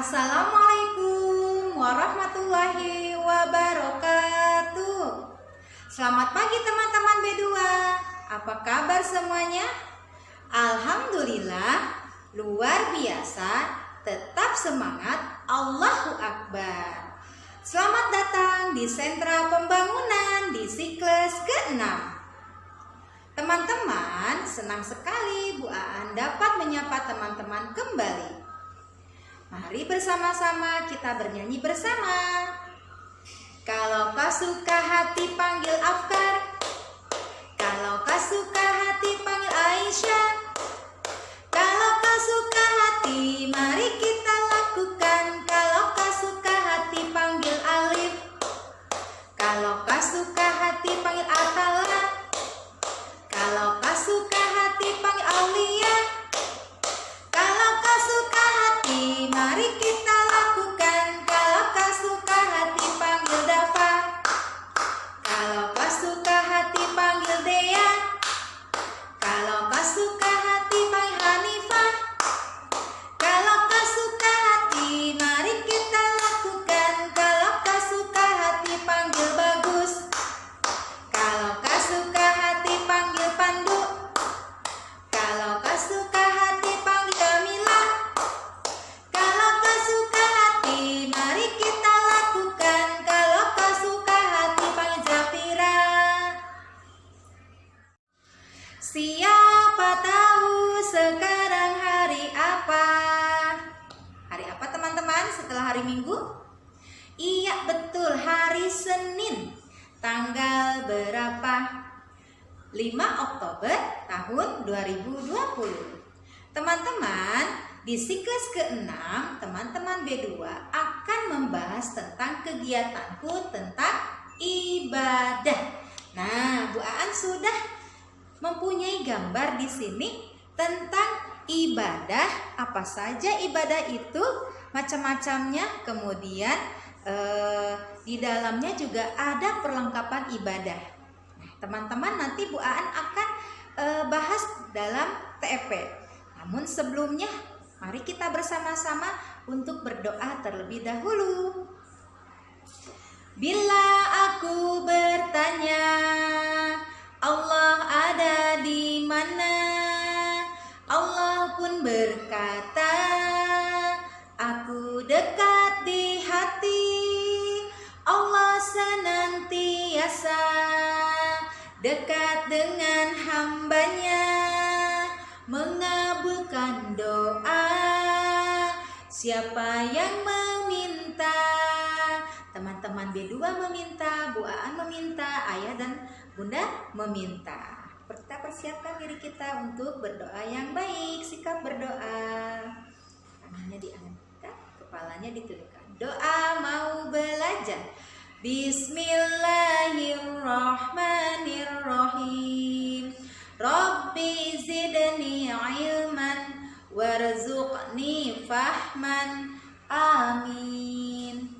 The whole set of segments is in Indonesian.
Assalamualaikum warahmatullahi wabarakatuh. Selamat pagi teman-teman B2. Apa kabar semuanya? Alhamdulillah, luar biasa, tetap semangat, Allahu Akbar. Selamat datang di Sentra Pembangunan di siklus ke-6. Teman-teman, senang sekali Bu Aan dapat menyapa teman-teman kembali. Mari bersama-sama kita bernyanyi bersama. Kalau kau suka hati panggil Afkar, kalau kau suka hati panggil Aisyah, kalau kau suka hati mari kita lakukan. Kalau kau suka hati panggil Alif, kalau kau suka hati panggil Atala, kalau kau suka hati panggil Aulia, kalau kau suka hati mari kita lakukan. Kalau kau suka hati panggil Dafa, kalau kau suka hati panggil Dea, kalau kau suka hati panggil Hanifah, kalau kau suka hati mari kita lakukan. Kalau kau suka hati panggil Bagus, kalau kau suka hati panggil Pandu, kalau kau suka hati panggil Kamila, kalau kau suka hati mari kita lakukan. Kalau kau suka hati panggil Zafira. Siapa tahu sekarang hari apa? Hari apa teman-teman setelah hari Minggu? Iya betul, hari Senin. Tanggal berapa? 5 Oktober tahun 2020. Teman-teman, di siklus ke-6 teman-teman B2 akan membahas tentang kegiatanku tentang ibadah. Nah, Bu Aan sudah mempunyai gambar di sini tentang ibadah. Apa saja ibadah itu, macam-macamnya. Kemudian di dalamnya juga ada perlengkapan ibadah. Nah, teman-teman, nanti Bu Aan akan bahas dalam TEP. Namun sebelumnya, mari kita bersama-sama untuk berdoa terlebih dahulu. Bila aku bertanya, Allah ada di mana? Allah pun berkata, aku dekat di hati. Allah senantiasa dekat dengan hambanya, mengabulkan doa siapa yang meminta. Teman-teman B2 meminta, Bu Aan meminta, ayah dan bunda meminta. Kita persiapkan diri kita untuk berdoa yang baik. Sikap berdoa, tangannya diangkat, kepalanya ditundukkan. Doa mau belajar. Bismillahirrahmanirrahim. Rabbi zidni ilman warzuqni fahman. Amin.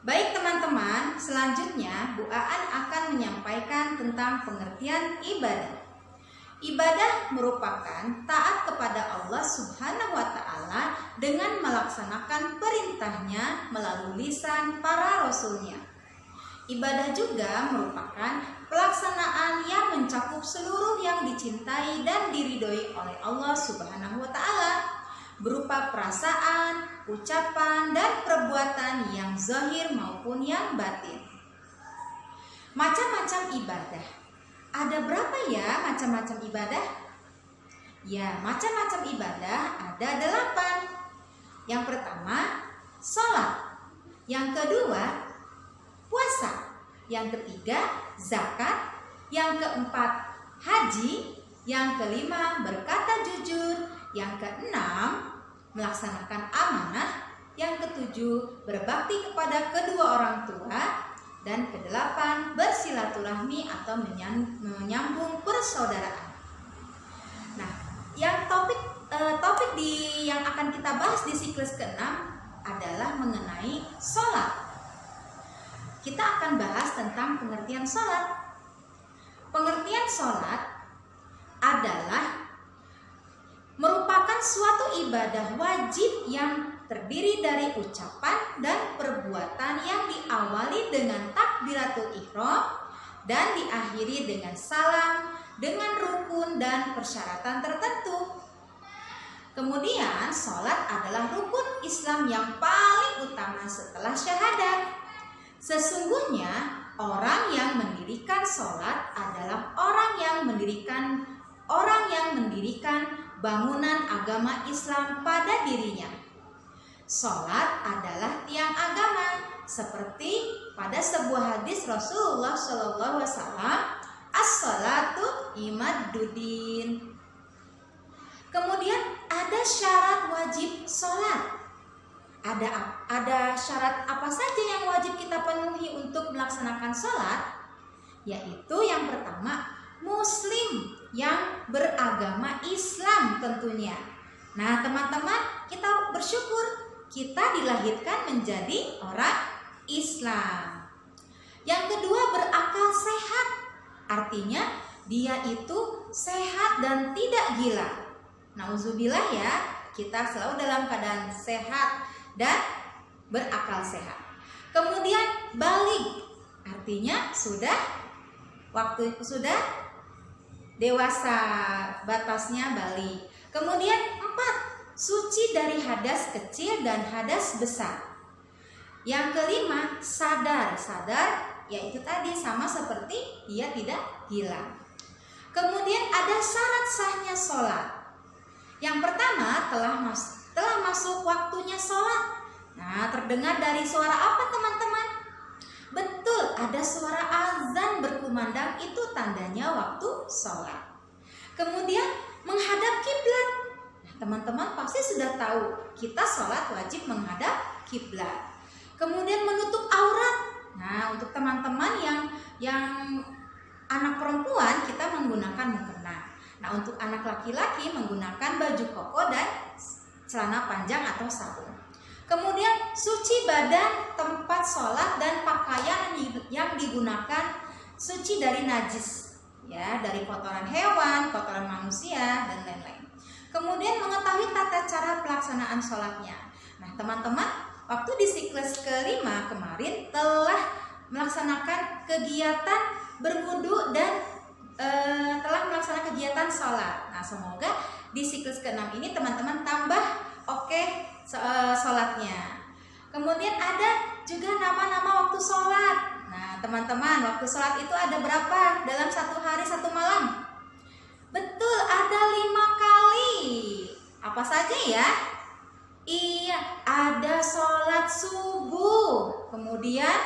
Baik teman-teman, selanjutnya Bu Aan akan menyampaikan tentang pengertian ibadah. Ibadah merupakan taat kepada Allah Subhanahu wa Ta'ala dengan melaksanakan perintahnya melalui lisan para rasulnya. Ibadah juga merupakan pelaksanaan yang mencakup seluruh yang dicintai dan diridhoi oleh Allah Subhanahu wa Ta'ala, berupa perasaan, ucapan, dan perbuatan yang zahir maupun yang batin. Macam-macam ibadah. Ada berapa ya macam-macam ibadah? Ya, macam-macam ibadah ada 8. Yang pertama, sholat. Yang kedua, puasa. Yang ketiga, zakat. Yang keempat, haji. Yang kelima, berkata jujur. Yang keenam, melaksanakan amanah. Yang ketujuh, berbakti kepada kedua orang tua. Dan kedelapan, bersilaturahmi atau menyambung persaudaraan. Nah, yang topik yang akan kita bahas di siklus ke-6 adalah mengenai sholat. Kita akan bahas tentang pengertian sholat. Pengertian sholat adalah merupakan suatu ibadah wajib yang terdiri dari ucapan dan perbuatan yang diawali dengan takbiratul ihram dan diakhiri dengan salam, dengan rukun dan persyaratan tertentu. Kemudian sholat adalah rukun Islam yang paling utama setelah syahadat. Sesungguhnya orang yang mendirikan sholat adalah orang yang mendirikan bangunan agama Islam pada dirinya. Sholat adalah tiang agama, seperti pada sebuah hadis Rasulullah SAW, as-sholatu imaduddin. Kemudian ada syarat wajib sholat. Ada syarat apa saja yang wajib kita penuhi untuk melaksanakan sholat? Yaitu yang pertama, muslim yang beragama Islam tentunya. Nah teman-teman, kita bersyukur kita dilahirkan menjadi orang Islam. Yang kedua, berakal sehat. Artinya dia itu sehat dan tidak gila. Nauzubillah ya, kita selalu dalam keadaan sehat dan berakal sehat. Kemudian baligh, artinya sudah dewasa, batasnya baligh. Kemudian 4, suci dari hadas kecil dan hadas besar. Yang kelima, sadar yaitu tadi sama seperti dia tidak gila. Kemudian ada syarat sahnya sholat. Yang pertama, telah masuk waktunya sholat. Nah, terdengar dari suara apa teman-teman? Betul, ada suara azan berkumandang, itu tandanya waktu sholat. Kemudian menghadap kiblat. Nah, teman-teman pasti sudah tahu kita sholat wajib menghadap kiblat. Kemudian menutup aurat. Nah, untuk teman-teman yang anak perempuan kita menggunakan mukena. Nah, untuk anak laki-laki menggunakan baju koko dan celana panjang atau sarung. Kemudian suci badan, tempat sholat dan pakaian yang digunakan suci dari najis, ya, dari kotoran hewan, kotoran manusia dan lain-lain. Kemudian mengetahui tata cara pelaksanaan sholatnya. Nah, teman-teman, waktu di siklus kelima kemarin telah melaksanakan kegiatan berwudu dan telah melaksanakan kegiatan sholat. Nah, semoga di siklus ke-6 ini teman-teman tambah sholatnya. Kemudian ada juga nama-nama waktu sholat. Nah, teman-teman, waktu sholat itu ada berapa dalam satu hari satu malam? Betul, ada 5 kali. Apa saja ya? Iya, ada sholat subuh, kemudian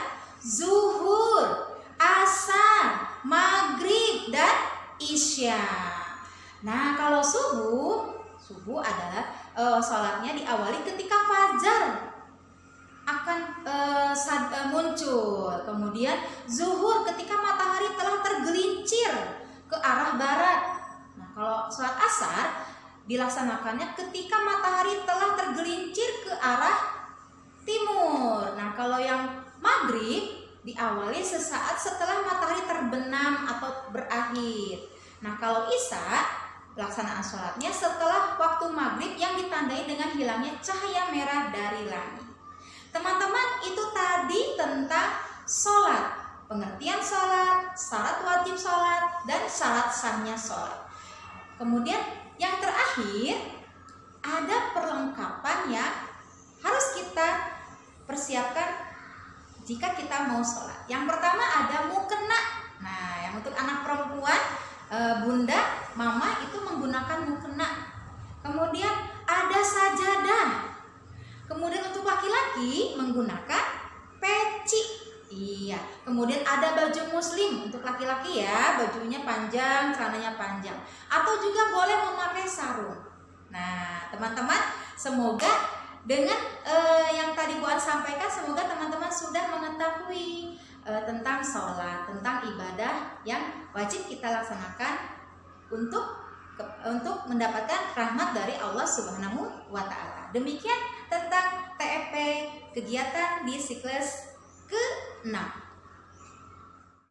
zuhur, asar, maghrib, dan isya. Nah, kalau subuh adalah sholatnya diawali ketika fajar akan muncul. Kemudian zuhur ketika matahari telah tergelincir ke arah barat. Nah, kalau sholat asar dilaksanakannya ketika matahari telah tergelincir ke arah timur. Nah, kalau yang maghrib diawali sesaat setelah matahari terbenam atau berakhir. Nah, kalau isya pelaksanaan sholatnya setelah waktu maghrib yang ditandai dengan hilangnya cahaya merah dari langit. Teman-teman, itu tadi tentang sholat, pengertian sholat, syarat wajib sholat, dan syarat sahnya sholat. Kemudian yang terakhir, ada perlengkapan yang harus kita persiapkan jika kita mau sholat. Yang pertama ada mukena. Nah, yang untuk anak perempuan, bunda, mama itu menggunakan mukena. Kemudian ada sajadah. Kemudian untuk laki-laki menggunakan peci. Iya. Kemudian ada baju muslim untuk laki-laki ya, bajunya panjang, celananya panjang. Atau juga boleh memakai sarung. Nah, teman-teman, semoga dengan yang tadi Bu An sampaikan, semoga teman-teman sudah mengetahui tentang sholat, tentang ibadah yang wajib kita laksanakan untuk mendapatkan rahmat dari Allah Subhanahu wa Ta'ala. Demikian tentang TFP kegiatan di siklus ke-6.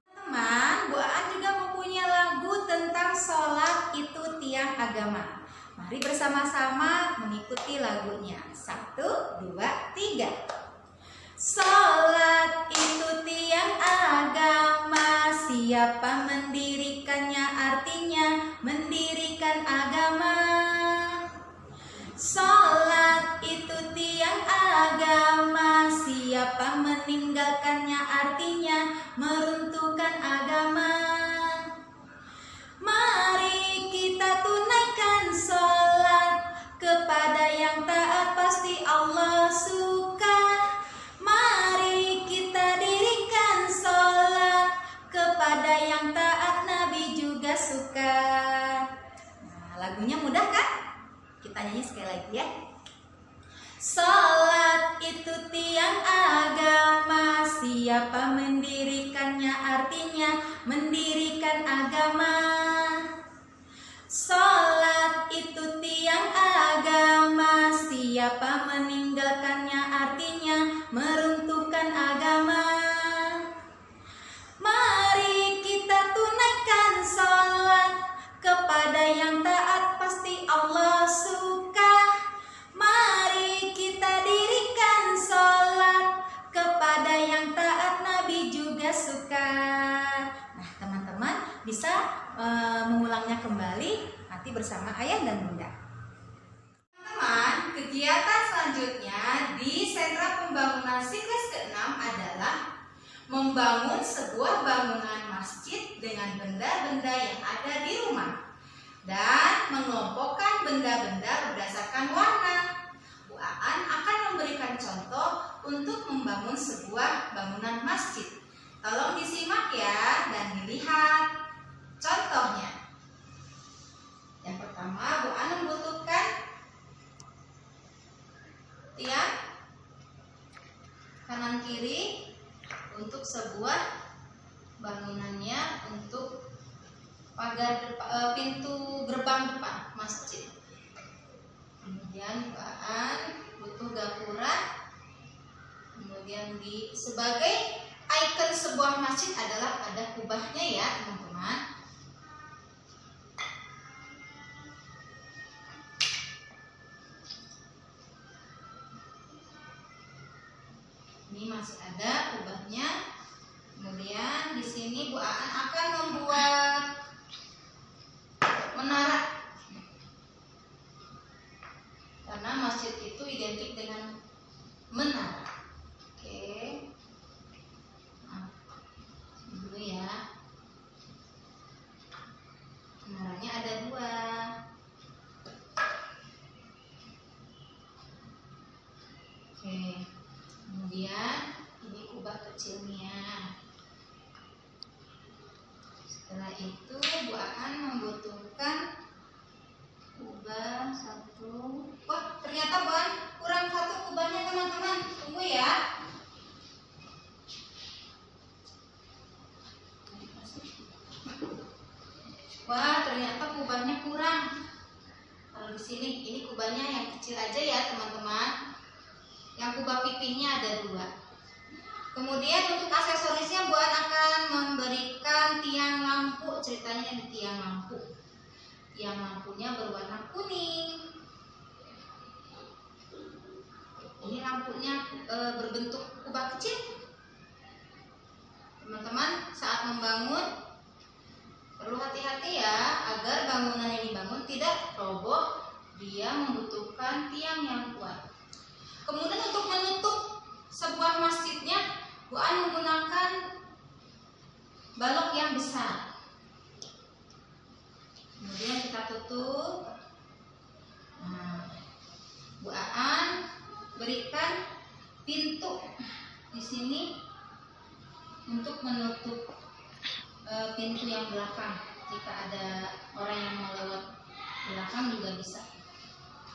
Teman, Bu An juga mempunyai lagu tentang sholat itu tiang agama. Mari bersama-sama mengikuti lagunya. 1, 2, 3. Salat itu tiang agama, siapa mendirikannya artinya mendirikan agama. Salat itu tiang agama, siapa meninggalkannya artinya meruntuhkan agama. Mari kita tunaikan salat, kepada yang taat pasti Allah suka. Mari kita dirikan salat, kepada yang taat Nabi juga suka. Nah, lagunya mudah kan? Kita nyanyi sekali lagi ya. Salat itu tiang agama, siapa mendirikannya artinya mendirikan agama. Salat itu tiang agama, siapa meninggalkannya artinya meruntuhkan agama. Mari kita tunaikan salat, kepada yang taat pasti Allah suka. Mari kita dirikan salat, kepada yang taat Nabi juga suka. Nah, teman-teman bisa mengulangnya kembali nanti bersama ayah dan bunda. Teman-teman, kegiatan selanjutnya di sentra pembangunan siklus ke-6 adalah membangun sebuah bangunan masjid dengan benda-benda yang ada di rumah dan mengelompokkan benda-benda berdasarkan warna. Bu Aan akan memberikan contoh untuk membangun sebuah bangunan masjid. Tolong disimak ya dan dilihat contohnya. Yang pertama, Bu Aan membutuhkan tiang kanan kiri untuk sebuah bangunannya, untuk pagar pintu gerbang depan masjid. Kemudian Bu Aan butuh gapura. Kemudian sebagai ikon sebuah masjid adalah ada kubahnya ya teman-teman. Ini masih ada kubahnya. Kemudian di sini Bu Aan akan membuat menara, karena masjid itu identik dengan menara. Oke, nah, dulu ya. Menaranya ada 2. Oke, kemudian ini kubah kecilnya. Setelah itu Bu Aan membutuhkan kubah 1. Wah, ternyata Bu Aan kurang 1 kubahnya teman-teman. Tunggu ya. Wah, ternyata kubahnya kurang. Kalau di sini, ini kubahnya yang kecil aja ya teman-teman. Yang kubah pipihnya ada 2. Kemudian untuk aksesorisnya Bu Aan akan memberikan tiang lampu. Ceritanya di tiang lampu. Tiang lampunya berwarna kuning. Ini lampunya berbentuk kubah kecil. Teman-teman, saat membangun perlu hati-hati ya, agar bangunan yang dibangun tidak roboh. Dia membutuhkan tiang yang kuat. Kemudian untuk menutup sebuah masjidnya, Bu Aan menggunakan balok yang besar. Kemudian kita tutup. Nah, Bu Aan berikan pintu di sini untuk menutup pintu yang belakang. Jika ada orang yang mau lewat belakang juga bisa.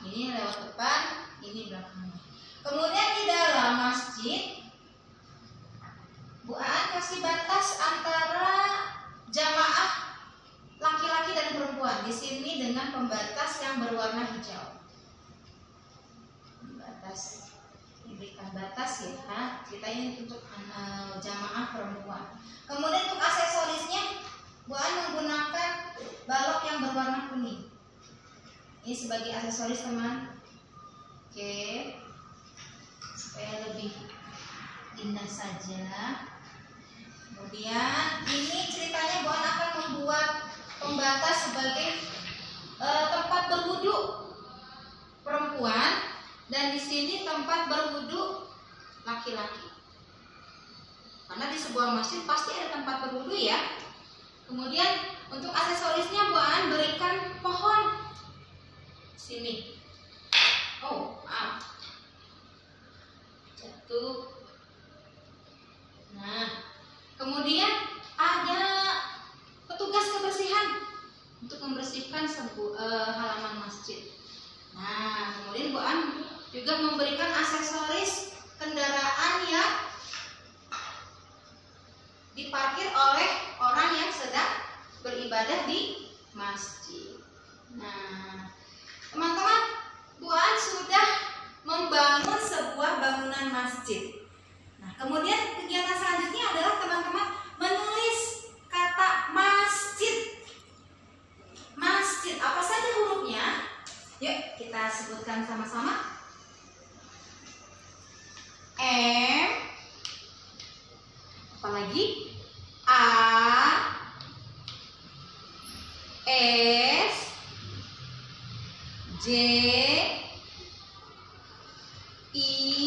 Ini lewat depan, ini belakangnya. Kemudian di dalam masjid, Bu Aan kasih batas antara jamaah laki-laki dan perempuan. Di sini dengan pembatas yang berwarna hijau. Batas, diberikan batas ya. Kita ini untuk jamaah perempuan. Kemudian untuk aksesorisnya, Bu Aan menggunakan balok yang berwarna kuning. Ini sebagai aksesoris teman. Oke, supaya lebih indah saja. Kemudian ini ceritanya Bu An akan membuat pembatas sebagai tempat berwudu perempuan, dan di sini tempat berwudu laki-laki. Karena di sebuah masjid pasti ada tempat berwudu ya. Kemudian untuk aksesorisnya Bu An berikan pohon sini. Oh, maaf. Jatuh. Nah, kemudian ada petugas kebersihan untuk membersihkan halaman masjid. Nah, kemudian Bu An juga memberikan aksesoris kendaraan yang diparkir oleh orang yang sedang beribadah di masjid. Nah, teman-teman, Bu An sudah membangun sebuah bangunan masjid. Nah, kemudian kegiatan selanjutnya adalah teman-teman menulis kata masjid. Masjid, apa saja hurufnya? Yuk kita sebutkan sama-sama. M, apalagi A, S, J, I,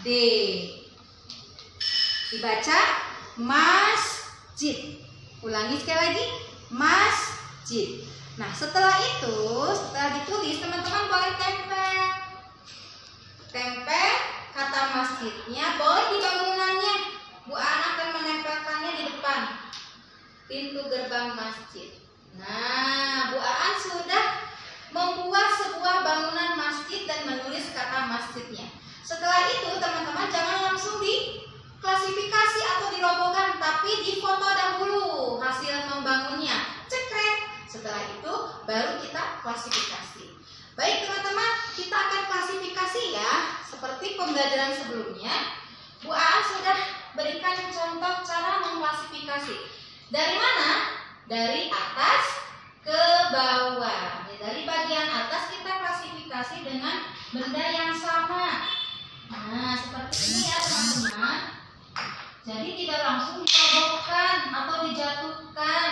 D. Dibaca masjid. Ulangi sekali lagi, masjid. Nah, setelah ditulis, teman-teman boleh tempel kata masjidnya, boleh di bangunannya. Bu An akan menempelkannya di depan pintu gerbang masjid. Nah, Bu An sudah membuat sebuah bangunan masjid dan menulis kata masjidnya. Setelah itu, teman-teman jangan langsung diklasifikasi atau dirobohkan, tapi difoto dahulu hasil membangunnya. Cekrek. Setelah itu baru kita klasifikasi. Baik teman-teman, kita akan klasifikasi ya. Seperti pembelajaran sebelumnya, Bu Aan sudah berikan contoh cara mengklasifikasi. Dari mana? Dari atas ke bawah. Dari bagian atas kita klasifikasi dengan benda yang sama. Nah, seperti ini ya teman-teman. Jadi tidak langsung dirobohkan atau dijatuhkan.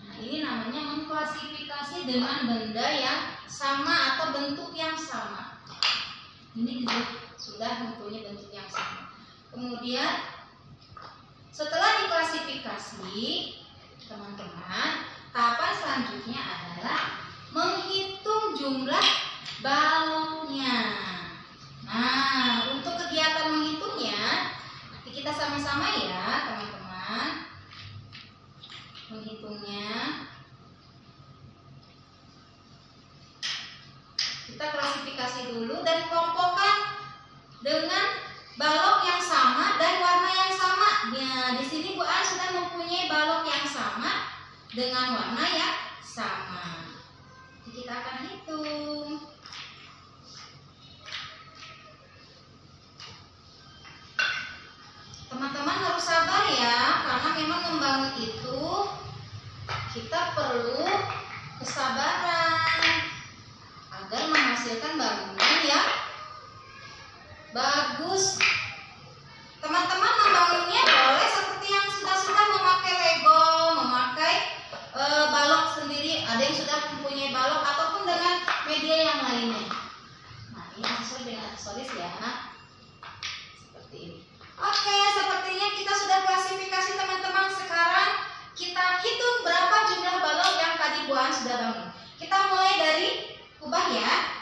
Nah, ini namanya mengklasifikasi dengan benda yang sama atau bentuk yang sama. Ini juga sudah mempunyai bentuk yang sama. Kemudian setelah diklasifikasi, teman-teman, tahapan selanjutnya adalah menghitung jumlah baloknya. Nah, untuk kegiatan menghitungnya, kita sama-sama ya, teman-teman. Menghitungnya, kita klasifikasi dulu dan kelompokkan dengan balok yang sama dan warna yang sama. Nah, di sini Bu An sudah mempunyai balok yang sama dengan warna yang sama. Jadi kita akan hitung. Teman-teman harus sabar ya, karena memang membangun itu kita perlu kesabaran agar menghasilkan bangunan yang bagus. Teman-teman membangunnya boleh seperti yang sudah memakai Lego, memakai balok sendiri. Ada yang sudah mempunyai balok ataupun dengan media yang lainnya. Nah, ini sesuai dengan aksesoris ya. Seperti ini. Oke, sepertinya kita sudah klasifikasi teman-teman. Sekarang kita hitung berapa jumlah balok yang tadi Bu An sudah bangun. Kita mulai dari kubah ya.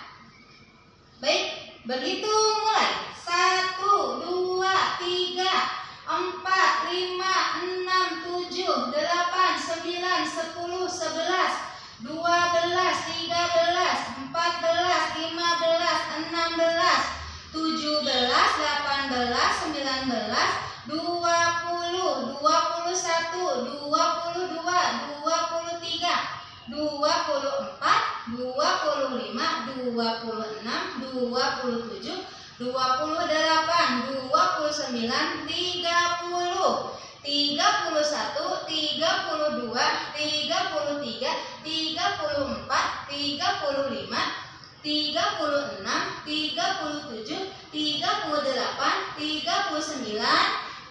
Baik, berhitung mulai. 1, 2, 3, 4, 5, 6, 7, 8, 9, 10, 11, 12, 13, 14, 15, 16, 17, 18, 19, 20, 21, 22, 23, 24, 25, 26, 27, 28, 29, 30. 31, 32, 33, 34, 35, 36, 37, 38, 39,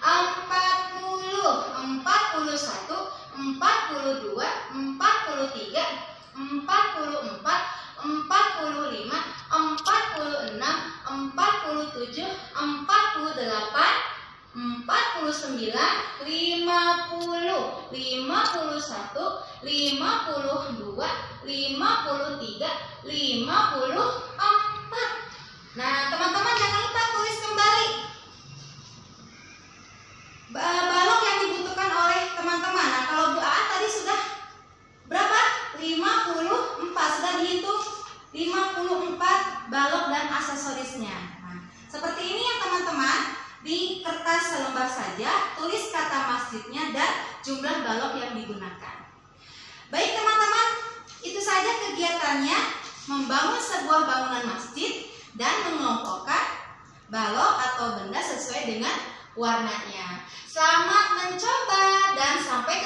40, 41, 42, 43, 44, 45, 46, 47, 48, 49, 50, 51, 52, 53, 54. Nah, teman-teman jangan lupa tulis kembali balok yang dibutuhkan oleh teman-teman. Nah, kalau Bu Aan tadi sudah berapa? 54, sudah dihitung 54 balok dan aksesorisnya. Nah, seperti ini ya teman-teman. Di kertas selembar saja tulis kata masjidnya dan jumlah balok yang digunakan. Baik teman-teman, itu saja kegiatannya membangun sebuah bangunan masjid dan mengelompokkan balok atau benda sesuai dengan warnanya. Selamat mencoba dan sampai